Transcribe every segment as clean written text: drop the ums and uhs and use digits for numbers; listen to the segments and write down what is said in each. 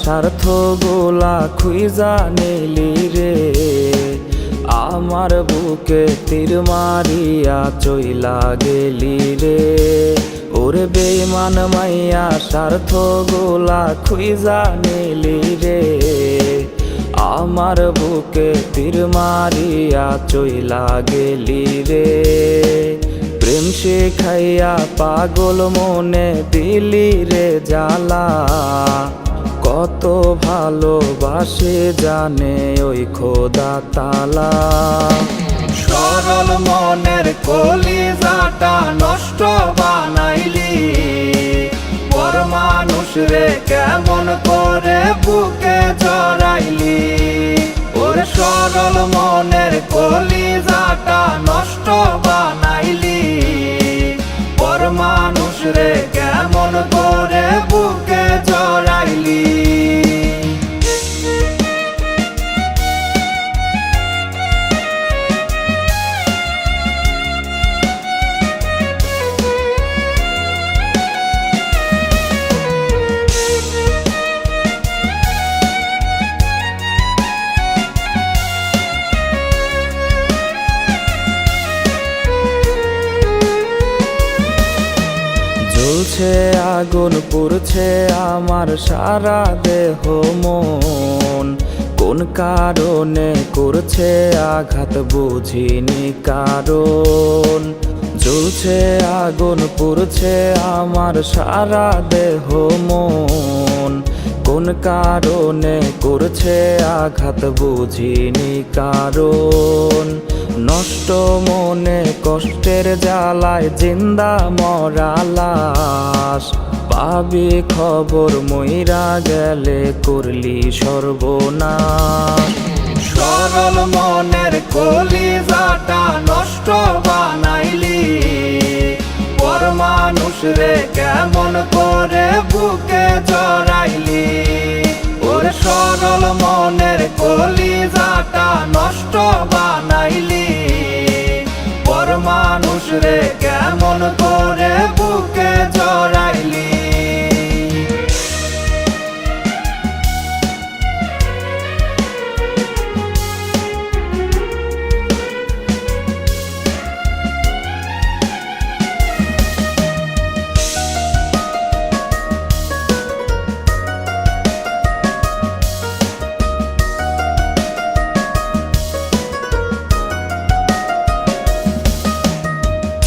স্বার্থ গোলা খুইজা নিলি রে, আমার বুকে তীর মারিয়া চইলা গেলি রে। ওরে বেঈমান মাইয়া স্বার্থ গোলা খুইজা নিলি রে, আমার বুকে তীর মারিয়া চইলা গেলি রে। প্রেম শিখাইয়া পাগল মনে দিলি রে জ্বালা, কত ভালোবাসে জানে ওই খোদা তালা। সরল মনের কলিজাটা নষ্ট বানাইলি, পর মানুষ রে কেমন করে বুকে জড়াইলি। ওর সরল মনের কলিজাটা নষ্ট বানাইলি, পর মানুষ রে কেমন করে বুকে জড়াইলি। জ্বলছে আগুন পুড়ছে আমার সারা দেহ মন, কোন কারণে করছে আঘাত বুঝিনি কারণ। জ্বলছে আগুন পুড়ছে আমার সারা দেহ মন, কোন কারণে করছে আঘাত বুঝিনি কারণ। নষ্ট মনে কষ্টের জ্বালায় জিন্দা মরা লাশ, পাবি খবর মইরা গেলে করলি সর্বনাশ। সরল মনের কলিজাটা নষ্ট বানাইলি, পর মানুষ রে কেমন করে বুকে জড়াইলি। ওর সরল মনের কলিজাটা নষ্ট বানাইলি, পর মানুষ রে কেমন করে বুকে জড়াইলি।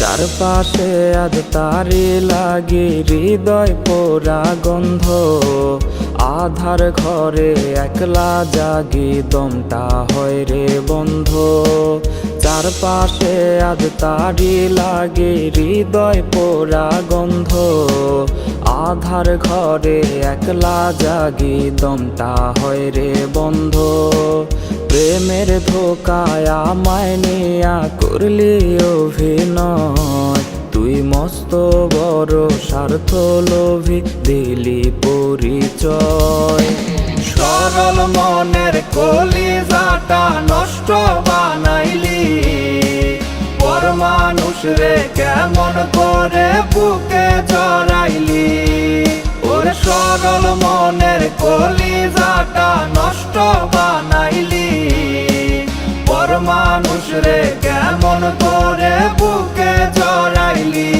চারপাশে আজ তারি লাগি হৃদয় পোড়া গন্ধ, আধার ঘরে একলা জাগি দমটা হয় রে বন্ধ। চারপাশে আজ তারি লাগে হৃদয় পোড়া গন্ধ, আধার ঘরে একলা জাগি দমটা হয় রে বন্ধ। প্রেমের ধোকায় আমায় নিয়া করলি অভিনয়, তুই মস্ত বড় স্বার্থ লোভী দিলি পরিচয়। সরল মনের কলিজাটা নষ্ট বানাইলি, পর মানুষ রে কেমন করে বুকে জড়াইলি। ওর সরল মনের কলিজাটা নষ্ট বানাইলি, পর মানুষ রে কেমন করে বুকে জড়াইলি।